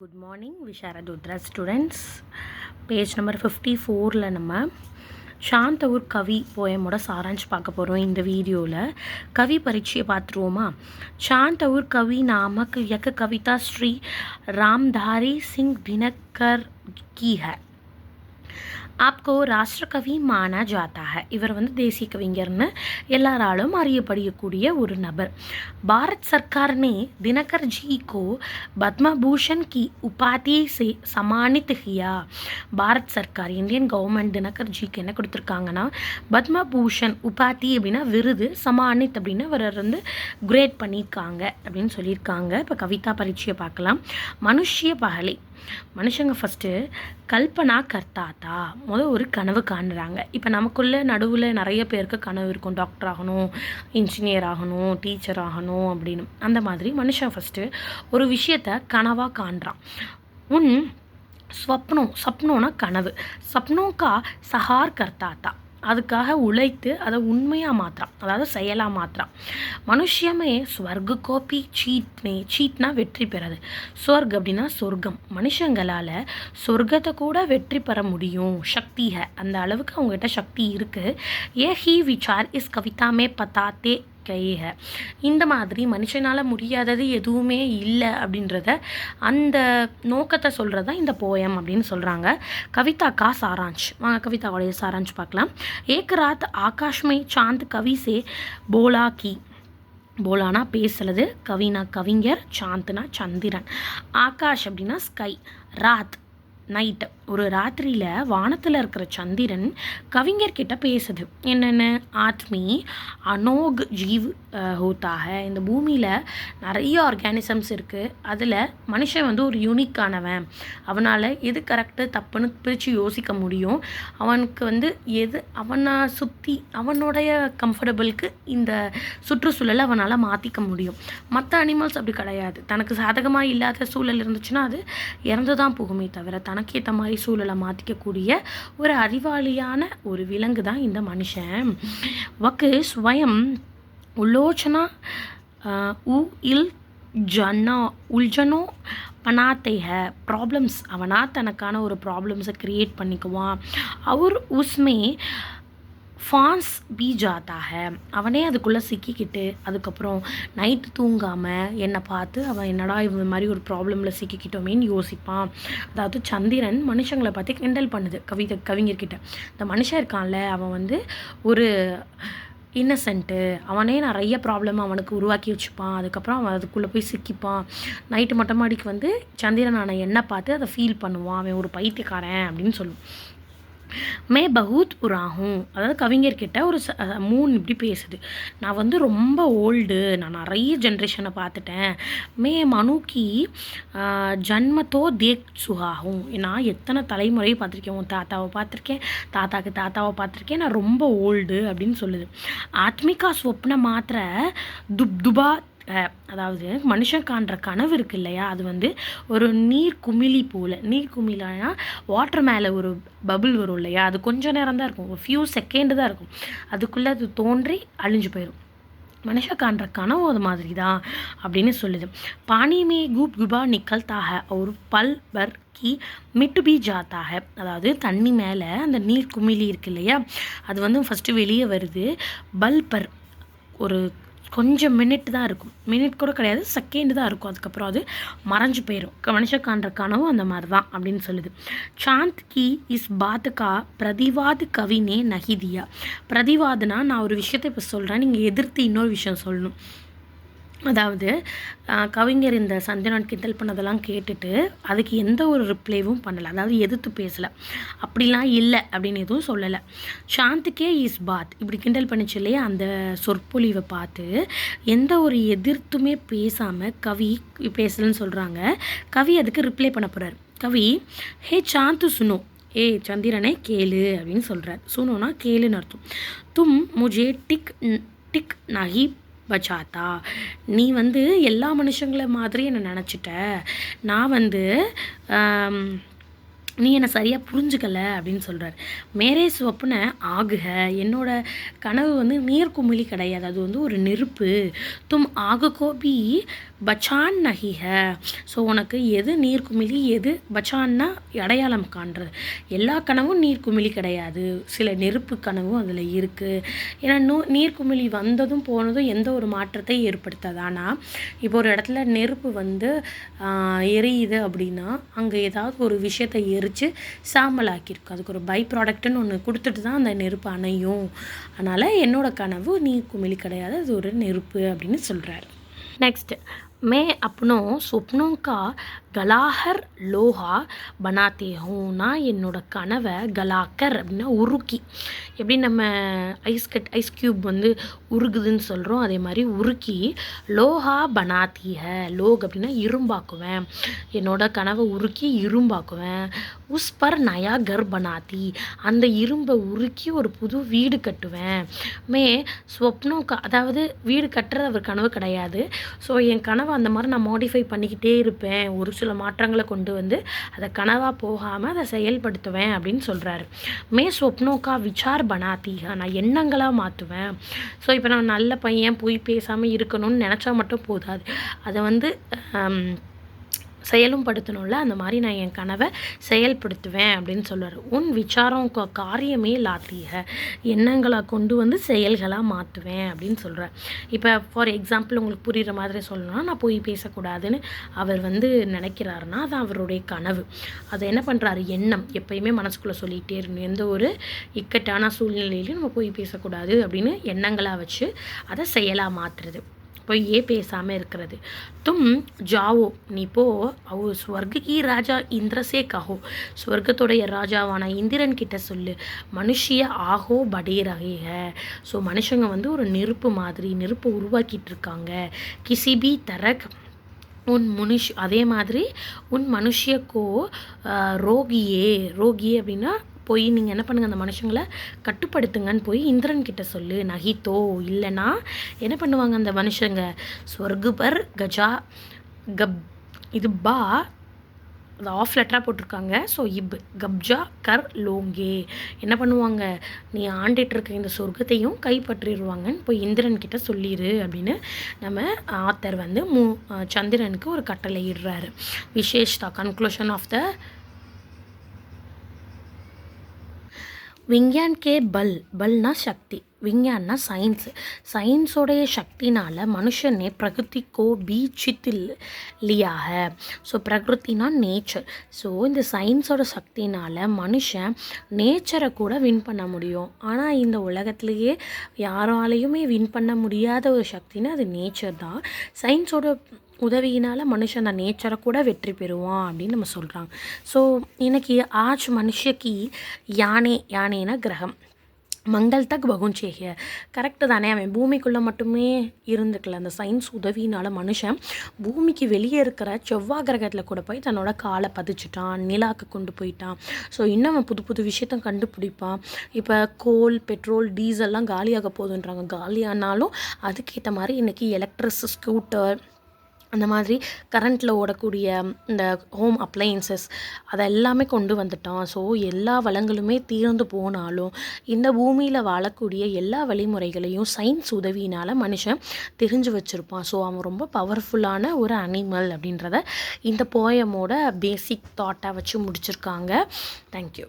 Good morning, Visharadudra students. Page number 54ல நம்ம சாந்தவுர் கவி போயமோட சாராஞ்சு பார்க்க போகிறோம் இந்த வீடியோவில். கவி பரீட்சையை பார்த்துருவோமா? சாந்தவுர் கவி नामक यक कविता श्री रामधारी सिंह दिनकर की है. आपको ராஷ்டிரகவி மானா ஜாத்தா है. இவர் தேசிய கவிஞர்னு எல்லாராலும் அறியப்படக்கூடிய ஒரு நபர். भारत सरकार ने दिनकर जी को पद्म भूषण की उपाधि से सम्मानित किया. भारत सरकार இந்தியன் கவர்மெண்ட் தினகர் ஜிக்கு என்ன கொடுத்துருக்காங்கன்னா பத்ம பூஷன் உபாதி அப்படின்னா விருது, சமானித் அப்படின்னு இவர் கிரேட் பண்ணியிருக்காங்க அப்படின்னு சொல்லியிருக்காங்க. இப்போ கவிதா பரீட்சையை பார்க்கலாம். மனுஷிய பகலை மனுஷங்க ஃபஸ்ட்டு கல்பனா கர்த்தாத்தா ஒரு கனவு காணுறாங்க. இப்போ நமக்குள்ளே நடுவில் நிறைய பேருக்கு கனவு இருக்கும், டாக்டர் ஆகணும், இன்ஜினியர் ஆகணும், டீச்சர் ஆகணும் அப்படின்னு. அந்த மாதிரி மனுஷன் ஃபஸ்ட்டு ஒரு விஷயத்தை கனவாக காண்றான். உன் சப்னோனா கனவு, சப்னோக்கா சஹார் கர்த்தாத்தா அதுக்காக உழைத்து அதை உண்மையாக மாத்திரான், அதாவது செயலாக மாத்திரான். மனுஷமே ஸ்வர்கு கோப்பி சீட்னா வெற்றி பெறது, ஸ்வர்க் அப்படின்னா சொர்க்கம். மனுஷங்களால் சொர்க்கத்தை கூட வெற்றி பெற முடியும், சக்தி ஹை, அந்த அளவுக்கு அவங்ககிட்ட சக்தி இருக்குது. ஏ ஹி விசார் இஸ் கவிதாமே பத்தாத்தே கையை இந்த மாதிரி மனுஷனால் முடியாதது எதுவுமே இல்லை அப்படின்றத அந்த நோக்கத்தை சொல்கிறது தான் இந்த போயம் அப்படின்னு சொல்கிறாங்க. கவிதா கா சாராஞ்ச், வாங்க கவிதாவுடைய சாராஞ்ச் பார்க்கலாம். ஏக் ராத் ஆகாஷ் மே சாந்த் கவி சே போலா கி, போலானா பேசுறது, கவினா கவிஞர், சாந்த்னா சந்திரன், ஆகாஷ் அப்படின்னா ஸ்கை, ராத் நைட்டு ஒரு ராத்திரியில் வானத்தில் இருக்கிற சந்திரன் கவிஞர்கிட்ட பேசுது. என்னென்ன? ஆத்மி அனோக் ஜீவ் ஹோத்தாக, இந்த பூமியில் நிறைய ஆர்கானிசம்ஸ் இருக்குது, அதில் மனுஷன் ஒரு யூனிக்கானவன், அவனால் எது கரெக்டு தப்புன்னு பிரித்து யோசிக்க முடியும், அவனுக்கு எது அவனை சுற்றி அவனுடைய கம்ஃபர்டபுளுக்கு இந்த சுற்றுச்சூழலை அவனால் மாற்றிக்க முடியும். மற்ற அனிமல்ஸ் அப்படி கிடையாது, தனக்கு சாதகமாக இல்லாத சூழல் இருந்துச்சுன்னா அது இறந்து தான் போகுமே தவிர தனக்கேற்ற மாதிரி சூழலை மாற்றிக்கக்கூடிய ஒரு அறிவாளியான ஒரு விலங்கு தான் இந்த மனுஷன். வக்கு ஸ்வயம் உலோச்சனா உல்ஜனோ பனாத்தை ஹை, ப்ராப்ளம்ஸ் அவனா தனக்கான ஒரு ப்ராப்ளம்ஸை க்ரியேட் பண்ணிக்குவான். அவர் உஸ்மே ஃபான்ஸ் பி ஜாத்தா ஹை, அவனே அதுக்குள்ளே சிக்கிக்கிட்டு அதுக்கப்புறம் நைட்டு தூங்காமல் என்னை பார்த்து அவன் என்னடா இந்த மாதிரி ஒரு ப்ராப்ளமில் சிக்கிக்கிட்டோமேன்னு யோசிப்பான். அதாவது சந்திரன் மனுஷங்களை பார்த்து கிண்டல் பண்ணுது கவிஞர்கிட்ட. இந்த மனுஷன் இருக்கான்ல அவன் ஒரு இன்னசென்ட்டு, அவனே நிறைய ப்ராப்ளம் அவனுக்கு உருவாக்கி வச்சுப்பான், அதுக்கப்புறம் அவன் அதுக்குள்ளே போய் சிக்கிப்பான். நைட்டு மொட்டை மாடிக்கு சந்திரனான என்னை பார்த்து அதை ஃபீல் பண்ணுவான், அவன் ஒரு பைத்தியக்காரன் அப்படின்னு சொல்லுவான். மே பகுத் புராகும், அதாவது கவிஞர்கிட்ட ஒரு மூன் இப்படி பேசுது. நான் ரொம்ப ஓல்டு, நான் நிறைய ஜென்ரேஷனை பார்த்துட்டேன். மே மனுக்கி ஜன்மத்தோ தேக் சுகாகும், நான் எத்தனை தலைமுறையை பார்த்துருக்கேன், உன் தாத்தாவை பார்த்துருக்கேன், தாத்தாவை பார்த்துருக்கேன், நான் ரொம்ப ஓல்டு அப்படின்னு சொல்லுது. ஆத்மிகா ஸ்வப்ன மாத்திர துபா, அதாவது மனுஷன் காண்ற கனவு இருக்கு இல்லையா, அது ஒரு நீர் குமிழி போல், நீர் குமிழினா வாட்டர் மேலே ஒரு பபுள் வரும் இல்லையா, அது கொஞ்சம் நேரம் தான் இருக்கும், ஒரு ஃபியூ செகண்டு தான் இருக்கும், அதுக்குள்ளே அது தோன்றி அழிஞ்சு போயிடும். மனுஷன் காண்ற கனவு அது மாதிரி தான் அப்படின்னு சொல்லுது. பானிமே கூப் குபா நிக்கல்தாக ஒரு பல் பர் கி மிட்டு பி ஜாத்தாக, அதாவது தண்ணி மேலே அந்த நீர் குமிழி இருக்கு இல்லையா, அது ஃபஸ்ட்டு வெளியே வருது. பல்பர் ஒரு கொஞ்சம் மினிட் தான் இருக்கும், மினிட் கூட கிடையாது, செகண்டு தான் இருக்கும், அதுக்கப்புறம் அது மறைஞ்சு போயிடும். மனுஷன் காண்ற கனவு அந்த மாதிரி தான் அப்படின்னு சொல்லுது. சாந்த் கி இஸ் பாத்துக்கா பிரதிவாது கவினே நஹிதியா, பிரதிவாதுனா நான் ஒரு விஷயத்தை இப்போ சொல்கிறேன், நீங்கள் எதிர்த்து இன்னொரு விஷயம் சொல்லணும். அதாவது கவிஞர் இந்த சந்திரன் கிண்டல் பண்ணதெல்லாம் கேட்டுட்டு அதுக்கு எந்த ஒரு ரிப்ளைவும் பண்ணலை, அதாவது எதிர்த்து பேசலை, அப்படிலாம் இல்லை அப்படின்னு எதுவும் சொல்லலை. சாந்துக்கே இஸ் பாத் இப்படி கிண்டல் பண்ணிச்சு இல்லையா, அந்த சொற்பொழிவை பார்த்து எந்த ஒரு எதிர்த்துமே பேசாமல் கவி பேசலன்னு சொல்கிறாங்க. கவி அதுக்கு ரிப்ளை பண்ண போகிறார். கவி ஹே சாந்து சுனோ, ஏ சந்திரனே கேளு அப்படின்னு சொல்கிறார். சுனோனா கேளுன்னு அர்த்தம். தும் முஜே டிக் டிக் நஹி பச்சாத்தா, நீ எல்லா மனுஷங்கள மாதிரி என்னை நினச்சிட்ட, நான் நீ என்னை சரியாக புரிஞ்சுக்கலை அப்படின்னு சொல்கிறார். மேரே ஸ்வப்ன ஆகுக, என்னோட கனவு வந்து நீர்க்குமிழி கிடையாது, அது வந்து ஒரு நெருப்பு. தும் ஆகுகோ பி பச்சான் நகிக, ஸோ உனக்கு எது நீர்க்குமிழி எது பச்சான்னா அடையாளம் காண்றது. எல்லா கனவும் நீர்க்குமிழி கிடையாது, சில நெருப்பு கனவும் அதில் இருக்குது. ஏன்னா நீர்க்குமிழி வந்ததும் போனதும் எந்த ஒரு மாற்றத்தை ஏற்படுத்தாது. ஆனால் இப்போ ஒரு இடத்துல நெருப்பு வந்து எரியுது அப்படின்னா அங்கே ஏதாவது ஒரு விஷயத்தை எரித்து சாம்பலாக்கியிருக்கும், அதுக்கு ஒரு பை ப்ராடக்ட்னு ஒன்று கொடுத்துட்டு தான் அந்த நெருப்பு அணையும். அதனால் என்னோடய கனவு நீர்க்குமிழி கிடையாது, அது ஒரு நெருப்பு அப்படின்னு சொல்கிறாரு. नेक्स्ट मैं अपनों स्वप्नों का गलाहर லோஹா பனாத்தே ஹூ, நான் என்னோட கனவை கலாக்கர் அப்படின்னா உருக்கி, எப்படி நம்ம ஐஸ் க்யூப் வந்து உருகுதுன்னு சொல்கிறோம், அதே மாதிரி உருக்கி லோஹா பனாத்தி லோக் அப்படின்னா இரும்பாக்குவேன், என்னோட கனவை உருக்கி இரும்பாக்குவேன். உஸ் பர் நயா கர் பனாத்தி, அந்த இரும்பை உருக்கி ஒரு புது வீடு கட்டுவேன். ஸ்வப்னோக்கா, அதாவது வீடு கட்டுறது அவர் கனவு கிடையாது. ஸோ என் கனவை அந்த மாதிரி நான் மாடிஃபை பண்ணிக்கிட்டே இருப்பேன், ஒரு சில மாற்றங்களை கொண்டு வந்து அதை கனவாக போகாமல் அதை செயல்படுத்துவேன் அப்படின்னு சொல்கிறாரு. ஸ்வப்னோக்கா விசார் பனாத்தீக, நான் எண்ணங்களாக மாற்றுவேன். ஸோ இப்போ நான் நல்ல பையன் போய் பேசாமல் இருக்கணும்னு நினச்சா மட்டும் போதாது, அதை வந்து செயலும் படுத்தணும்ல, அந்த மாதிரி நான் என் கனவை செயல்படுத்துவேன் அப்படின்னு சொல்லுவார். உன் விசாரம் காரியமே லாத்தீக, எண்ணங்களை கொண்டு வந்து செயல்களாக மாற்றுவேன் அப்படின்னு சொல்கிறார். இப்போ ஃபார் எக்ஸாம்பிள் உங்களுக்கு புரிகிற மாதிரி சொல்லணும்னா, நான் போய் பேசக்கூடாதுன்னு அவர் வந்து நினைக்கிறாருன்னா அது அவருடைய கனவு. அதை என்ன பண்ணுறாரு, எண்ணம் எப்பயுமே மனசுக்குள்ளே சொல்லிகிட்டே இருக்கணும், எந்த ஒரு இக்கட்டான சூழ்நிலையிலையும் நம்ம போய் பேசக்கூடாது அப்படின்னு எண்ணங்களாக வச்சு அதை செயலாக மாற்றுறது, போய் பேசாமல் இருக்கிறது. தும் ஜாவோ, நீ போ, அவ ஸ்வர்கி ராஜா இந்திரசே கஹோ, ஸ்வர்க்கத்துடைய ராஜாவான இந்திரன் கிட்ட சொல்லு, மனுஷிய ஆஹோ படே ரகேக, ஸோ மனுஷங்க வந்து ஒரு நெருப்பு மாதிரி நெருப்பை உருவாக்கிட்டு இருக்காங்க. கிசிபி தரக் உன் அதே மாதிரி உன் மனுஷியக்கோ ரோகியே அப்படின்னா போய் நீங்கள் என்ன பண்ணுங்கள், அந்த மனுஷங்களை கட்டுப்படுத்துங்கன்னு போய் இந்திரன் கிட்ட சொல்லு. நகித்தோ, இல்லைன்னா என்ன பண்ணுவாங்க அந்த மனுஷங்க, ஸ்வர்குபர் கஜா கப், இது பா அது ஆஃப் லெட்டராக போட்டிருக்காங்க. ஸோ கப்ஜா கர் லோங்கே, என்ன பண்ணுவாங்க, நீ ஆண்டிட்டு இருக்க இந்த சொர்க்கத்தையும் கைப்பற்றிடுவாங்கன்னு போய் இந்திரன் கிட்ட சொல்லிடு அப்படின்னு நம்ம ஆத்தர் வந்து சந்திரனுக்கு ஒரு கட்டளை இடுறாரு. விசேஷ்தா, கன்க்ளூஷன் ஆஃப் த விஞ்ஞான் கே பல்னா சக்தி, விஞ்ஞான்னா சயின்ஸோடைய சக்தினால் மனுஷனே பிரகிருதிக்கோ பீச்சித்தில் லியாக, ஸோ பிரகிருத்தினா நேச்சர். ஸோ இந்த சயின்ஸோட சக்தினால் மனுஷன் நேச்சரை கூட வின் பண்ண முடியும். ஆனால் இந்த உலகத்துலேயே யாராலையுமே வின் பண்ண முடியாத ஒரு சக்தின்னா அது நேச்சர் தான். சயின்ஸோட உதவியினால் மனுஷன் அந்த நேச்சரை கூட வெற்றி பெறுவான் அப்படின்னு நம்ம சொல்கிறாங்க. ஸோ இன்னைக்கு ஆஜ் மனுஷக்கு யானேனா கிரகம் மங்கள் தக் பகுஞ்சேகிய, கரெக்டு தானே, அவன் பூமிக்குள்ளே மட்டுமே இருந்துக்கல, அந்த சயின்ஸ் உதவியினால் மனுஷன் பூமிக்கு வெளியே இருக்கிற செவ்வாய் கிரகத்தில் கூட போய் தன்னோட காலை பதிச்சுட்டான், நிலாக்கு கொண்டு போயிட்டான். ஸோ இன்னும் அவன் புது புது விஷயத்த கண்டுபிடிப்பான். இப்போ கோல், பெட்ரோல், டீசல்லாம் காலியாக போகுதுன்றாங்க, காலியானாலும் அதுக்கேற்ற மாதிரி இன்றைக்கி எலக்ட்ரிக் ஸ்கூட்டர், அந்த மாதிரி கரண்ட்டில் ஓடக்கூடிய இந்த ஹோம் அப்ளையன்சஸ் அதெல்லாமே கொண்டு வந்துட்டான். ஸோ எல்லா வளங்களுமே தீர்ந்து போனாலும் இந்த பூமியில் வாழக்கூடிய எல்லா வழிமுறைகளையும் சயின்ஸ் உதவியினால் மனுஷன் தெரிஞ்சு வச்சுருப்பான். ஸோ அவன் ரொம்ப பவர்ஃபுல்லான ஒரு அனிமல் அப்படின்றத இந்த போயமோட பேசிக் தாட்டாக வச்சு முடிச்சிருக்காங்க. தேங்க்யூ.